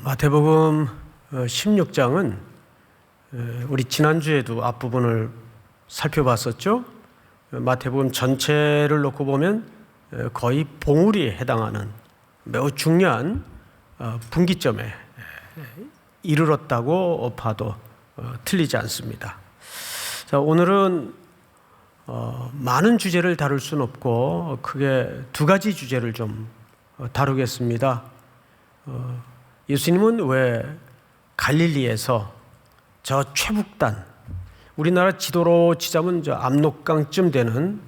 마태복음 16장은 우리 지난주에도 앞부분을 살펴봤었죠. 마태복음 전체를 놓고 보면 거의 봉우리에 해당하는 매우 중요한 분기점에 이르렀다고 봐도 틀리지 않습니다. 자, 오늘은 많은 주제를 다룰 수는 없고 크게 두 가지 주제를 좀 다루겠습니다. 예수님은 왜 갈릴리에서 저 최북단, 우리나라 지도로 치자면 저 압록강쯤 되는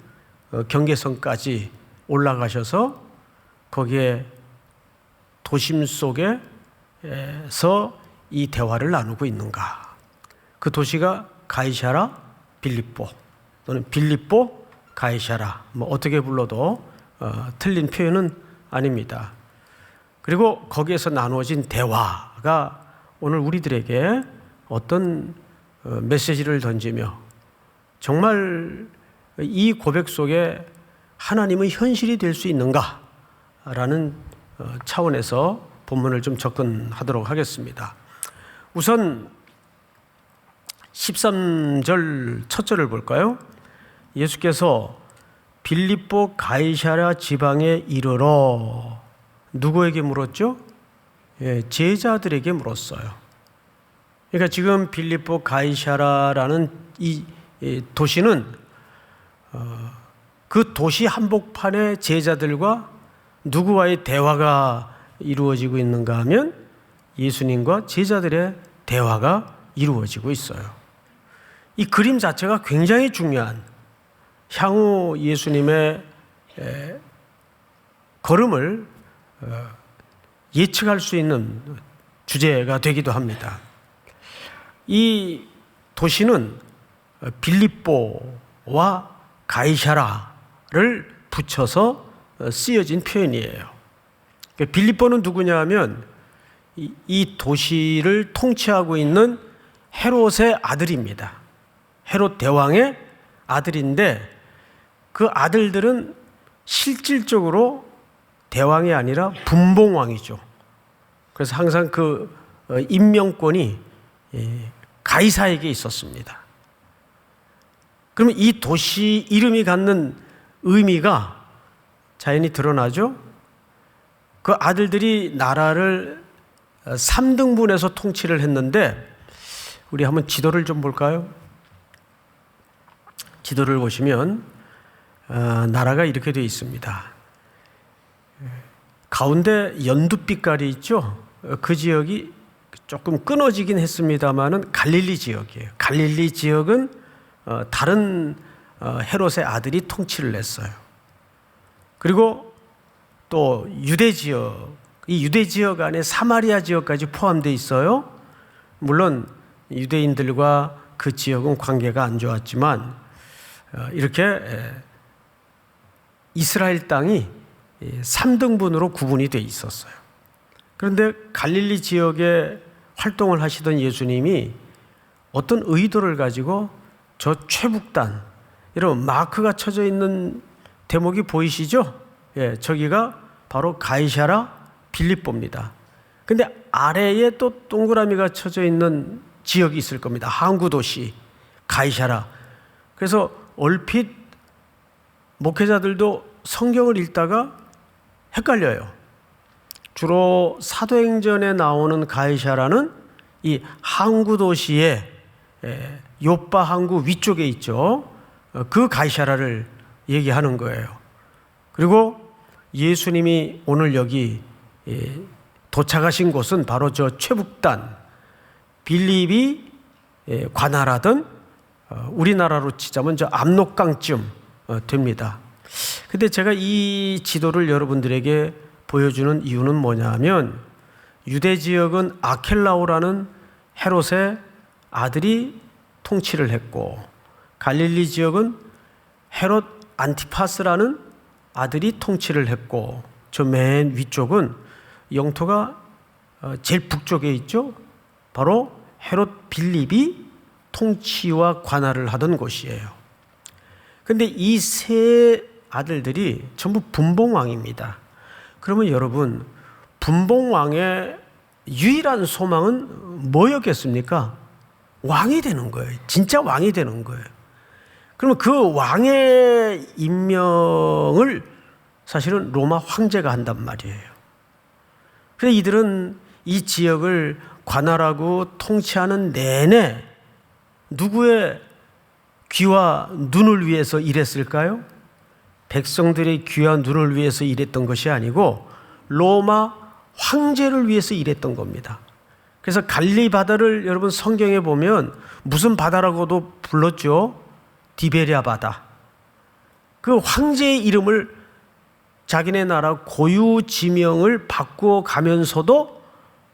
경계선까지 올라가셔서 거기에 도심 속에서 이 대화를 나누고 있는가? 그 도시가 가이사랴 빌립보 또는 빌립보 가이사랴, 어떻게 불러도 틀린 표현은 아닙니다. 그리고 거기에서 나누어진 대화가 오늘 우리들에게 어떤 메시지를 던지며 정말 이 고백 속에 하나님의 현실이 될 수 있는가라는 차원에서 본문을 좀 접근하도록 하겠습니다. 우선 13절 첫 절을 볼까요? 예수께서 빌립보 가이사랴 지방에 이르러 누구에게 물었죠? 제자들에게 물었어요. 그러니까 지금 빌립보 가이사랴라는 이 도시는 그 도시 한복판에 제자들과 누구와의 대화가 이루어지고 있는가 하면 예수님과 제자들의 대화가 이루어지고 있어요. 이 그림 자체가 굉장히 중요한 향후 예수님의 걸음을 예측할 수 있는 주제가 되기도 합니다. 이 도시는 빌립보와 가이사랴를 붙여서 쓰여진 표현이에요. 빌립보는 누구냐 하면 이 도시를 통치하고 있는 헤롯의 아들입니다. 헤롯 대왕의 아들인데 그 아들들은 실질적으로 대왕이 아니라 분봉왕이죠. 그래서 항상 그 임명권이 가이사에게 있었습니다. 그러면 이 도시 이름이 갖는 의미가 자연히 드러나죠. 그 아들들이 나라를 3등분해서 통치를 했는데 우리 한번 지도를 좀 볼까요? 지도를 보시면 나라가 이렇게 되어 있습니다. 가운데 연두빛깔이 있죠. 그 지역이 조금 끊어지긴 했습니다만은 갈릴리 지역이에요. 갈릴리 지역은 다른 헤롯의 아들이 통치를 했어요. 그리고 또 유대 지역, 이 유대 지역 안에 사마리아 지역까지 포함되어 있어요. 물론 유대인들과 그 지역은 관계가 안 좋았지만 이렇게 이스라엘 땅이 3등분으로 구분이 되어 있었어요. 그런데 갈릴리 지역에 활동을 하시던 예수님이 어떤 의도를 가지고 저 최북단, 여러분 마크가 쳐져 있는 대목이 보이시죠? 저기가 바로 가이사랴 빌립보입니다. 근데 아래에 또 동그라미가 쳐져 있는 지역이 있을 겁니다. 항구 도시 가이사랴. 그래서 얼핏 목회자들도 성경을 읽다가 헷갈려요. 주로 사도행전에 나오는 가이사랴는 이 항구 도시의 요빠 항구 위쪽에 있죠. 그 가이사랴를 얘기하는 거예요. 그리고 예수님이 오늘 여기 도착하신 곳은 바로 저 최북단 빌립이 관할하던 우리나라로 치자면 저 압록강쯤 됩니다. 근데 제가 이 지도를 여러분들에게 보여주는 이유는 뭐냐면 유대 지역은 아켈라오라는 헤롯의 아들이 통치를 했고 갈릴리 지역은 헤롯 안티파스라는 아들이 통치를 했고 저 맨 위쪽은 영토가 제일 북쪽에 있죠. 바로 헤롯 빌립이 통치와 관할을 하던 곳이에요. 그런데 이 세 아들들이 전부 분봉왕입니다. 그러면 여러분 분봉왕의 유일한 소망은 뭐였겠습니까? 왕이 되는 거예요. 진짜 왕이 되는 거예요. 그러면 그 왕의 임명을 사실은 로마 황제가 한단 말이에요. 그래서 이들은 이 지역을 관할하고 통치하는 내내 누구의 귀와 눈을 위해서 일했을까요? 백성들의 귀와 눈을 위해서 일했던 것이 아니고 로마 황제를 위해서 일했던 겁니다. 그래서 갈릴리 바다를 여러분 성경에 보면 무슨 바다라고도 불렀죠? 디베랴 바다. 그 황제의 이름을 자기네 나라 고유 지명을 바꾸어 가면서도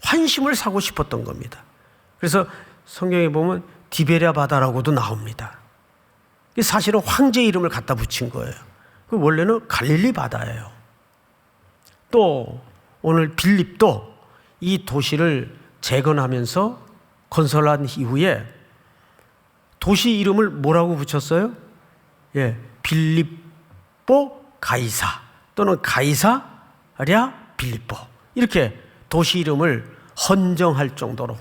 환심을 사고 싶었던 겁니다. 그래서 성경에 보면 디베랴 바다라고도 나옵니다. 사실은 황제 이름을 갖다 붙인 거예요. 원래는 갈릴리 바다예요. 또 오늘 빌립도 이 도시를 재건하면서 건설한 이후에 도시 이름을 뭐라고 붙였어요? 빌립보 가이사 또는 가이사랴 빌립보, 이렇게 도시 이름을 헌정할 정도로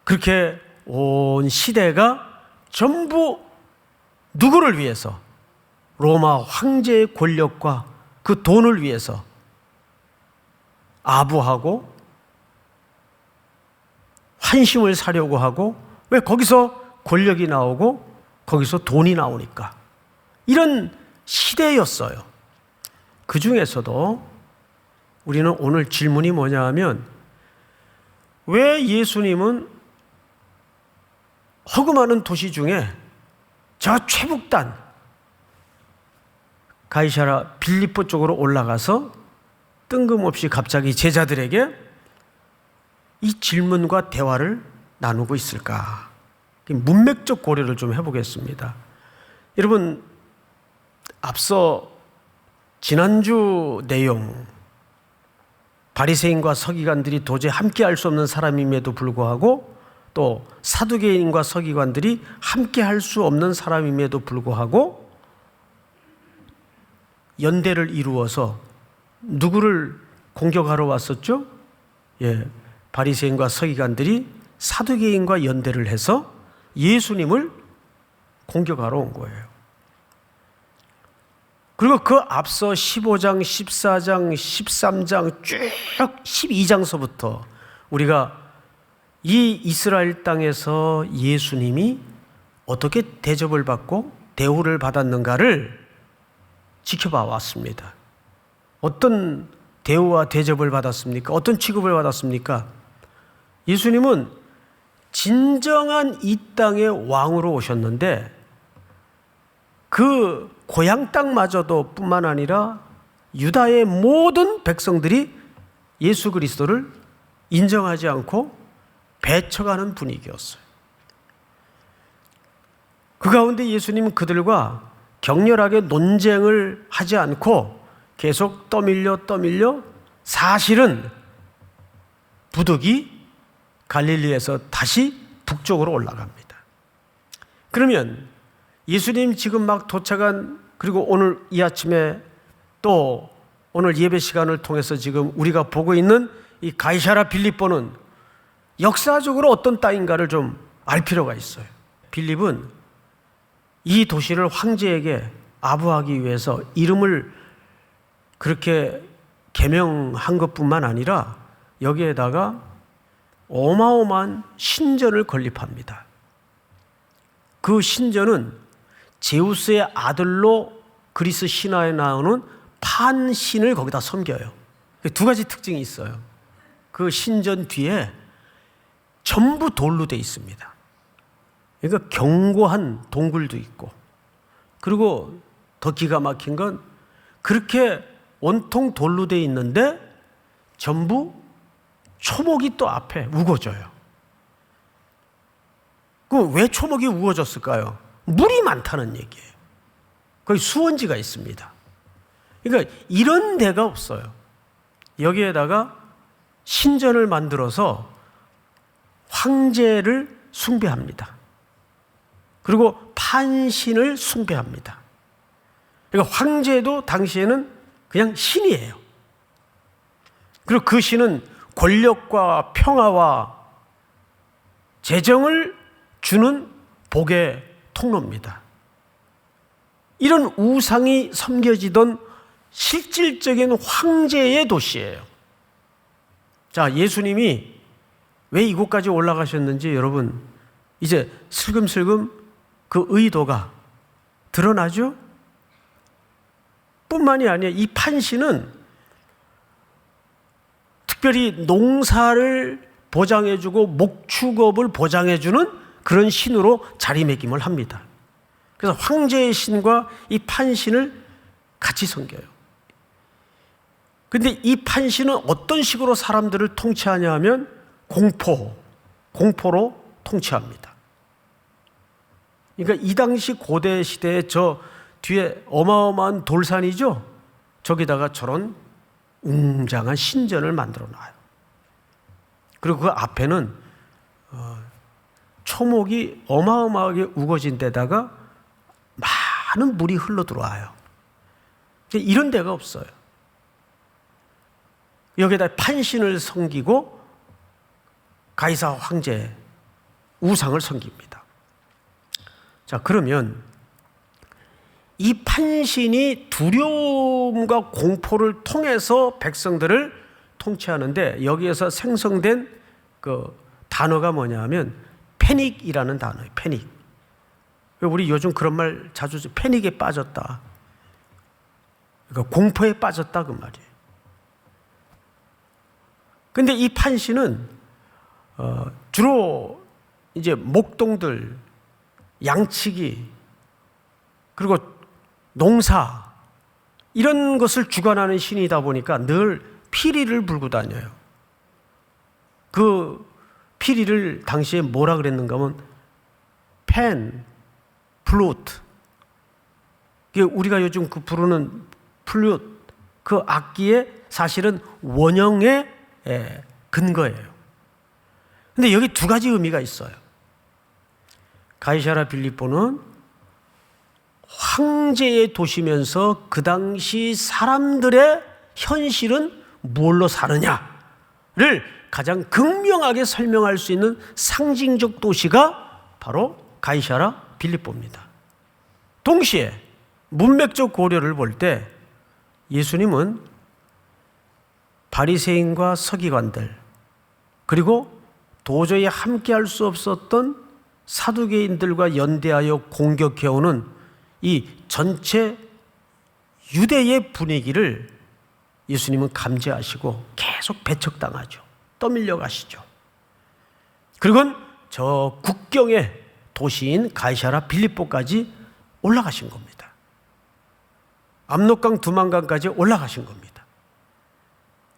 그렇게 온 시대가 전부 누구를 위해서? 로마 황제의 권력과 그 돈을 위해서 아부하고 환심을 사려고 하고, 왜? 거기서 권력이 나오고 거기서 돈이 나오니까. 이런 시대였어요. 그 중에서도 우리는 오늘 질문이 뭐냐 하면, 왜 예수님은 허금하는 도시 중에 저 최북단 가이사랴 빌립보 쪽으로 올라가서 뜬금없이 갑자기 제자들에게 이 질문과 대화를 나누고 있을까? 문맥적 고려를 좀 해보겠습니다. 여러분, 앞서 지난주 내용, 바리새인과 서기관들이 도저히 함께할 수 없는 사람임에도 불구하고, 또 사두개인과 서기관들이 함께할 수 없는 사람임에도 불구하고 연대를 이루어서 누구를 공격하러 왔었죠? 바리새인과 서기관들이 사두개인과 연대를 해서 예수님을 공격하러 온 거예요. 그리고 그 앞서 15장, 14장, 13장 쭉 12장서부터 우리가 이 이스라엘 땅에서 예수님이 어떻게 대접을 받고 대우를 받았는가를 지켜봐 왔습니다. 어떤 대우와 대접을 받았습니까? 어떤 취급을 받았습니까? 예수님은 진정한 이 땅의 왕으로 오셨는데 그 고향 땅마저도 뿐만 아니라 유다의 모든 백성들이 예수 그리스도를 인정하지 않고 배척하는 분위기였어요. 그 가운데 예수님은 그들과 격렬하게 논쟁을 하지 않고 계속 떠밀려 사실은 부득이 갈릴리에서 다시 북쪽으로 올라갑니다. 그러면 예수님 지금 막 도착한, 그리고 오늘 이 아침에 또 오늘 예배 시간을 통해서 지금 우리가 보고 있는 이 가이사랴 빌립보는 역사적으로 어떤 땅인가를 좀 알 필요가 있어요. 빌립은 이 도시를 황제에게 아부하기 위해서 이름을 그렇게 개명한 것뿐만 아니라 여기에다가 어마어마한 신전을 건립합니다. 그 신전은 제우스의 아들로 그리스 신화에 나오는 판신을 거기다 섬겨요. 두 가지 특징이 있어요. 그 신전 뒤에 전부 돌로 되어 있습니다. 그러니까 견고한 동굴도 있고, 그리고 더 기가 막힌 건 그렇게 온통 돌로 되어 있는데 전부 초목이 또 앞에 우거져요. 왜 초목이 우거졌을까요? 물이 많다는 얘기예요. 거기 수원지가 있습니다. 그러니까 이런 데가 없어요. 여기에다가 신전을 만들어서 황제를 숭배합니다. 그리고 판신을 숭배합니다. 그러니까 황제도 당시에는 그냥 신이에요. 그리고 그 신은 권력과 평화와 재정을 주는 복의 통로입니다. 이런 우상이 섬겨지던 실질적인 황제의 도시예요. 자, 예수님이 왜 이곳까지 올라가셨는지 여러분 이제 슬금슬금 그 의도가 드러나죠? 뿐만이 아니라 이 판시는 특별히 농사를 보장해주고 목축업을 보장해주는 그런 신으로 자리매김을 합니다. 그래서 황제의 신과 이 판신을 같이 섬겨요. 근데 이 판신은 어떤 식으로 사람들을 통치하냐 하면 공포로 통치합니다. 그러니까 이 당시 고대 시대에 저 뒤에 어마어마한 돌산이죠. 저기다가 저런 웅장한 신전을 만들어 놔요. 그리고 그 앞에는 초목이 어마어마하게 우거진 데다가 많은 물이 흘러 들어와요. 이런 데가 없어요. 여기에다 판신을 섬기고 가이사 황제 우상을 섬깁니다. 자, 그러면 이 판신이 두려움과 공포를 통해서 백성들을 통치하는데 여기에서 생성된 그 단어가 뭐냐 하면 패닉이라는 단어예요. 패닉. 우리 요즘 그런 말 자주 쓰죠. 패닉에 빠졌다. 그러니까 공포에 빠졌다 그 말이에요. 근데 이 판신은 주로 이제 목동들, 양치기, 그리고 농사 이런 것을 주관하는 신이다 보니까 늘 피리를 불고 다녀요. 그 피리를 당시에 뭐라 그랬는가 하면 펜, 플루트. 우리가 요즘 그 부르는 플루트, 그 악기의 사실은 원형의 근거예요. 근데 여기 두 가지 의미가 있어요. 가이사라 빌립보는 황제의 도시면서 그 당시 사람들의 현실은 뭘로 사느냐를 가장 극명하게 설명할 수 있는 상징적 도시가 바로 가이사라 빌립보입니다. 동시에 문맥적 고려를 볼 때 예수님은 바리새인과 서기관들 그리고 도저히 함께할 수 없었던 사두개인들과 연대하여 공격해오는 이 전체 유대의 분위기를 예수님은 감지하시고 계속 배척당하죠. 떠밀려 가시죠. 그리고 저 국경의 도시인 가이사라 빌립보까지 올라가신 겁니다. 압록강 두만강까지 올라가신 겁니다.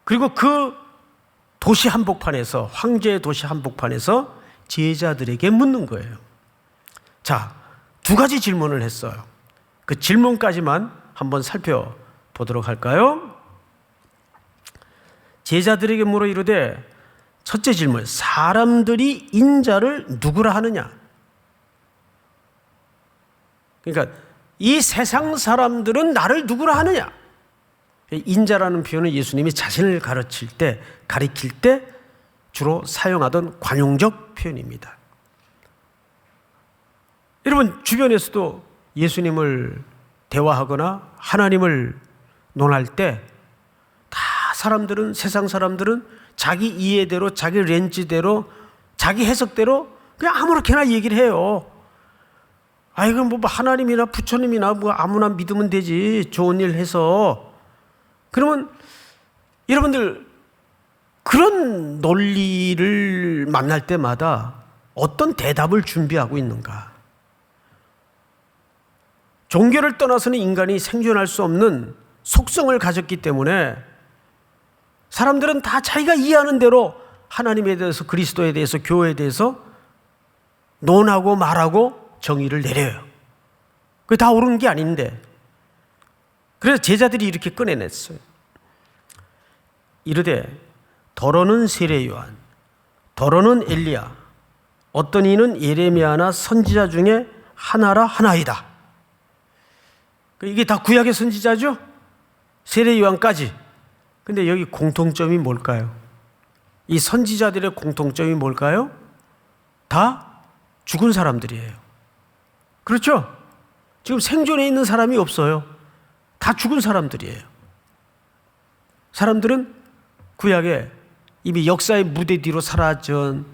그리고 그 도시 한복판에서 황제의 도시 한복판에서 제자들에게 묻는 거예요. 자, 두 가지 질문을 했어요. 그 질문까지만 한번 살펴보도록 할까요? 제자들에게 물어 이르되 첫째 질문, 사람들이 인자를 누구라 하느냐? 그러니까 이 세상 사람들은 나를 누구라 하느냐? 인자라는 표현은 예수님이 자신을 가르칠 때, 가리킬 때 주로 사용하던 관용적 표현입니다. 여러분 주변에서도 예수님을 대화하거나 하나님을 논할 때 다 사람들은, 세상 사람들은 자기 이해대로, 자기 렌즈대로, 자기 해석대로 그냥 아무렇게나 얘기를 해요. 이건 뭐 하나님이나 부처님이나 뭐 아무나 믿으면 되지, 좋은 일 해서. 그러면 여러분들 그런 논리를 만날 때마다 어떤 대답을 준비하고 있는가? 종교를 떠나서는 인간이 생존할 수 없는 속성을 가졌기 때문에 사람들은 다 자기가 이해하는 대로 하나님에 대해서, 그리스도에 대해서, 교회에 대해서 논하고 말하고 정의를 내려요. 그게 다 옳은 게 아닌데. 그래서 제자들이 이렇게 꺼내냈어요. 이르되 더러는 세례 요한, 더러는 엘리야, 어떤 이는 예레미야나 선지자 중에 하나라 하나이다. 이게 다 구약의 선지자죠? 세례 요한까지. 근데 여기 공통점이 뭘까요? 이 선지자들의 공통점이 뭘까요? 다 죽은 사람들이에요. 그렇죠? 지금 생존해 있는 사람이 없어요. 다 죽은 사람들이에요. 사람들은 구약에 이미 역사의 무대 뒤로 사라진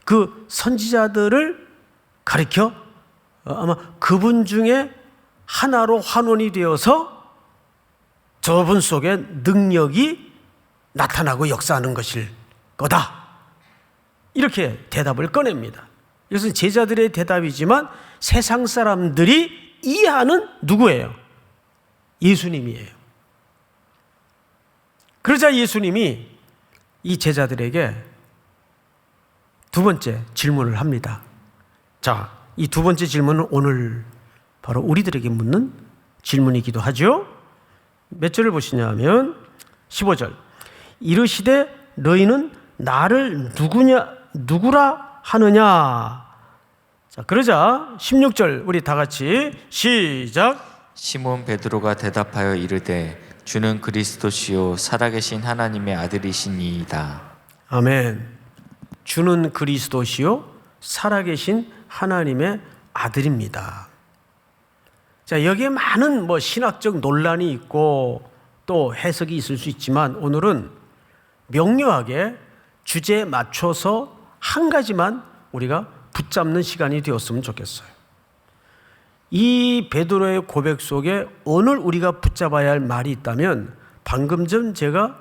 그 선지자들을 가리켜 아마 그분 중에 하나로 환원이 되어서 저분 속에 능력이 나타나고 역사하는 것일 거다. 이렇게 대답을 꺼냅니다. 이것은 제자들의 대답이지만 세상 사람들이 이해하는 누구예요? 예수님이에요. 그러자 예수님이 이 제자들에게 두 번째 질문을 합니다. 자, 이 두 번째 질문은 오늘 바로 우리들에게 묻는 질문이기도 하죠. 몇 절을 보시냐면 15절. 이르시되 너희는 나를 누구라 하느냐. 자, 그러자 16절 우리 다 같이 시작. 시몬 베드로가 대답하여 이르되 주는 그리스도시요 살아계신 하나님의 아들이시니이다. 아멘. 주는 그리스도시요 살아계신 하나님의 아들입니다. 자, 여기에 많은 신학적 논란이 있고 또 해석이 있을 수 있지만 오늘은 명료하게 주제에 맞춰서 한 가지만 우리가 붙잡는 시간이 되었으면 좋겠어요. 이 베드로의 고백 속에 오늘 우리가 붙잡아야 할 말이 있다면 방금 전 제가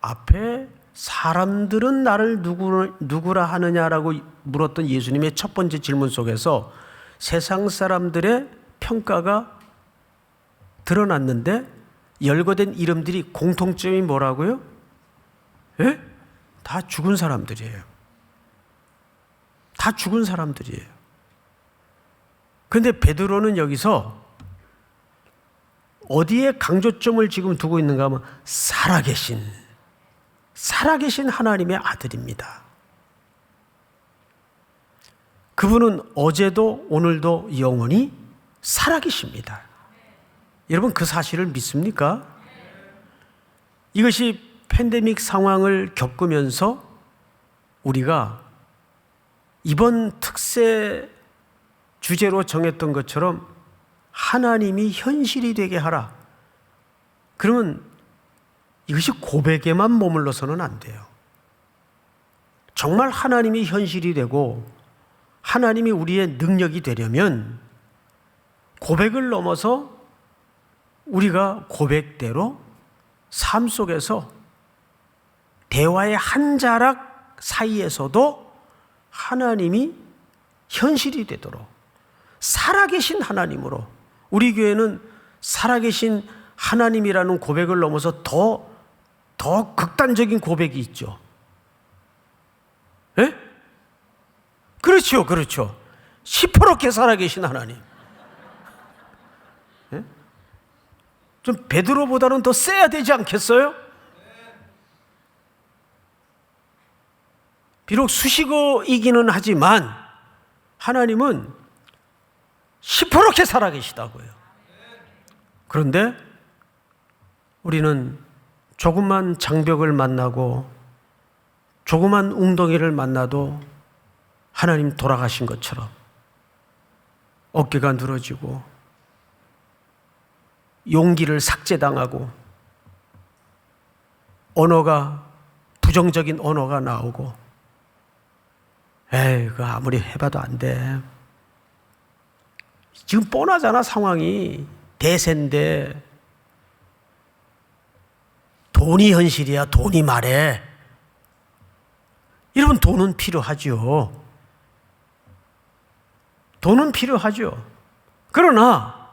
앞에 사람들은 나를 누구라 하느냐라고 물었던 예수님의 첫 번째 질문 속에서 세상 사람들의 평가가 드러났는데 열거된 이름들이 공통점이 뭐라고요? 예? 다 죽은 사람들이에요. 다 죽은 사람들이에요. 그런데 베드로는 여기서 어디에 강조점을 지금 두고 있는가 하면 살아계신 하나님의 아들입니다. 그분은 어제도 오늘도 영원히 살아계십니다. 여러분 그 사실을 믿습니까? 이것이 팬데믹 상황을 겪으면서 우리가 이번 특세 주제로 정했던 것처럼 하나님이 현실이 되게 하라. 그러면 이것이 고백에만 머물러서는 안 돼요. 정말 하나님이 현실이 되고 하나님이 우리의 능력이 되려면 고백을 넘어서 우리가 고백대로 삶 속에서 대화의 한 자락 사이에서도 하나님이 현실이 되도록 살아계신 하나님으로, 우리 교회는 살아계신 하나님이라는 고백을 넘어서 더 극단적인 고백이 있죠. 예? 그렇죠. 시퍼렇게 살아계신 하나님. 예? 좀 베드로보다는 더 세야 되지 않겠어요? 비록 수식어이기는 하지만 하나님은 시퍼렇게 살아계시다고요. 그런데 우리는 조그만 장벽을 만나고 조그만 웅덩이를 만나도 하나님 돌아가신 것처럼 어깨가 늘어지고 용기를 삭제당하고 언어가 부정적인 언어가 나오고 에이 그거 아무리 해봐도 안 돼. 지금 뻔하잖아. 상황이 대세인데 돈이 현실이야. 돈이 말해. 여러분 돈은 필요하죠. 돈은 필요하죠. 그러나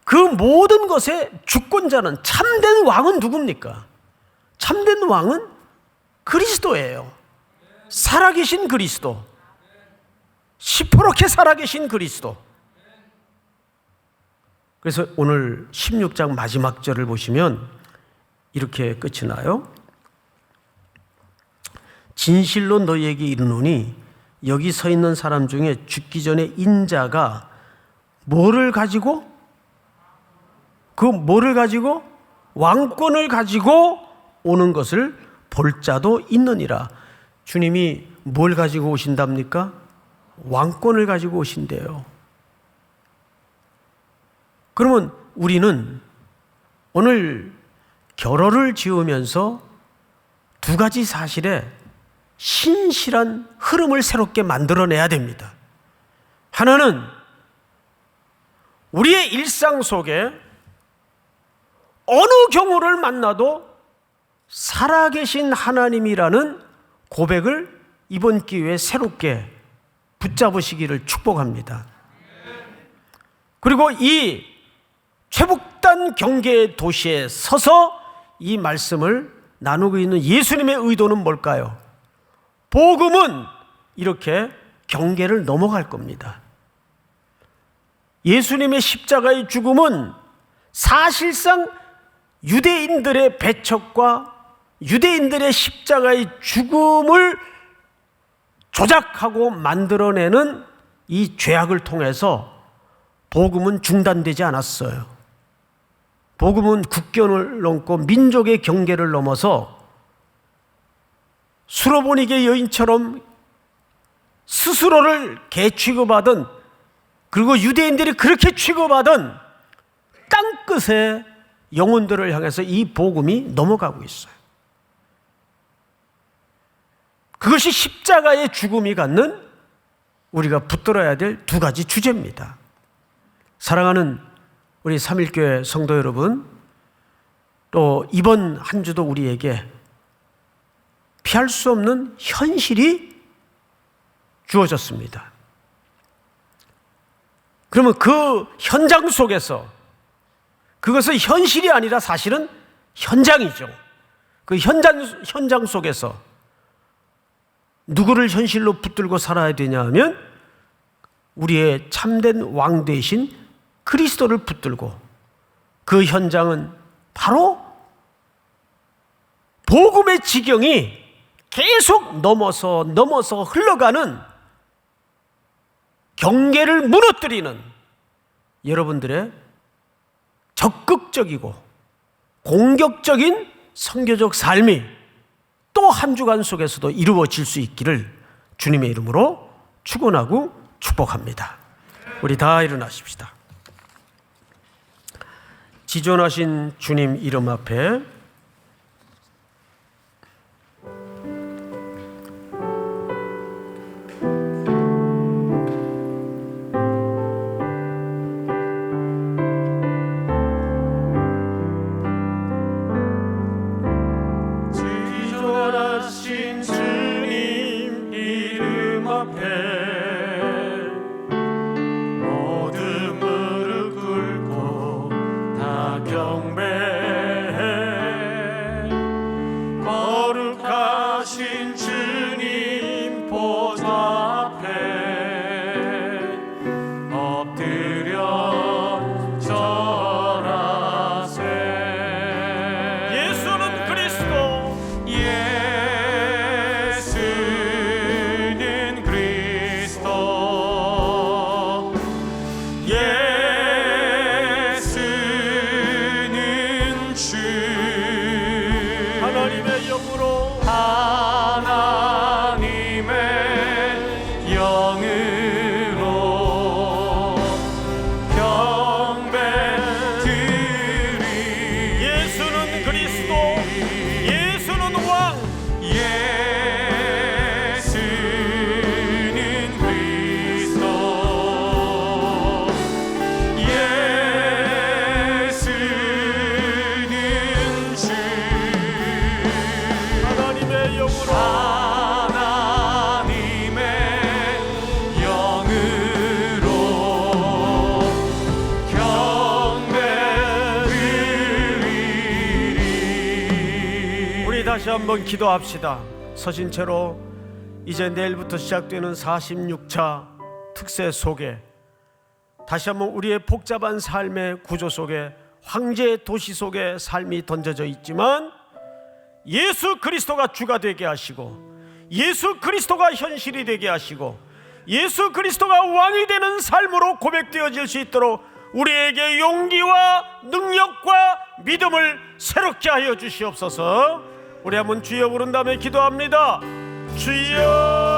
그 모든 것의 주권자는 참된 왕은 누굽니까? 참된 왕은 그리스도예요. 살아계신 그리스도. 시퍼렇게 살아계신 그리스도. 그래서 오늘 16장 마지막 절을 보시면 이렇게 끝이 나요. 진실로 너희에게 이르노니 여기 서 있는 사람 중에 죽기 전에 인자가 뭐를 가지고? 왕권을 가지고 오는 것을 볼 자도 있느니라. 주님이 뭘 가지고 오신답니까? 왕권을 가지고 오신대요. 그러면 우리는 오늘 결혼을 지으면서 두 가지 사실에 신실한 흐름을 새롭게 만들어내야 됩니다. 하나는 우리의 일상 속에 어느 경우를 만나도 살아계신 하나님이라는 고백을 이번 기회에 새롭게 붙잡으시기를 축복합니다. 그리고 이 최북단 경계의 도시에 서서 이 말씀을 나누고 있는 예수님의 의도는 뭘까요? 복음은 이렇게 경계를 넘어갈 겁니다. 예수님의 십자가의 죽음은 사실상 유대인들의 배척과 유대인들의 십자가의 죽음을 조작하고 만들어내는 이 죄악을 통해서 복음은 중단되지 않았어요. 복음은 국경을 넘고 민족의 경계를 넘어서 수로보니게 여인처럼 스스로를 개 취급하던, 그리고 유대인들이 그렇게 취급하던 땅끝의 영혼들을 향해서 이 복음이 넘어가고 있어요. 그것이 십자가의 죽음이 갖는 우리가 붙들어야 될 두 가지 주제입니다. 사랑하는 우리 삼일교회 성도 여러분, 또 이번 한 주도 우리에게 피할 수 없는 현실이 주어졌습니다. 그러면 그 현장 속에서, 그것은 현실이 아니라 사실은 현장이죠. 그 현장 속에서 누구를 현실로 붙들고 살아야 되냐 하면 우리의 참된 왕 되신 그리스도를 붙들고, 그 현장은 바로 복음의 지경이 계속 넘어서 흘러가는 경계를 무너뜨리는 여러분들의 적극적이고 공격적인 선교적 삶이 또 한 주간 속에서도 이루어질 수 있기를 주님의 이름으로 축원하고 축복합니다. 우리 다 일어나십시다. 지존하신 주님 이름 앞에 다시 한번 기도합시다. 서신 채로 이제 내일부터 시작되는 46차 특세 속에 다시 한번 우리의 복잡한 삶의 구조 속에, 황제 도시 속에 삶이 던져져 있지만 예수 그리스도가 주가 되게 하시고, 예수 그리스도가 현실이 되게 하시고, 예수 그리스도가 왕이 되는 삶으로 고백되어질 수 있도록 우리에게 용기와 능력과 믿음을 새롭게 하여 주시옵소서. 우리 한번 주여 부른 다음에 기도합니다. 주여.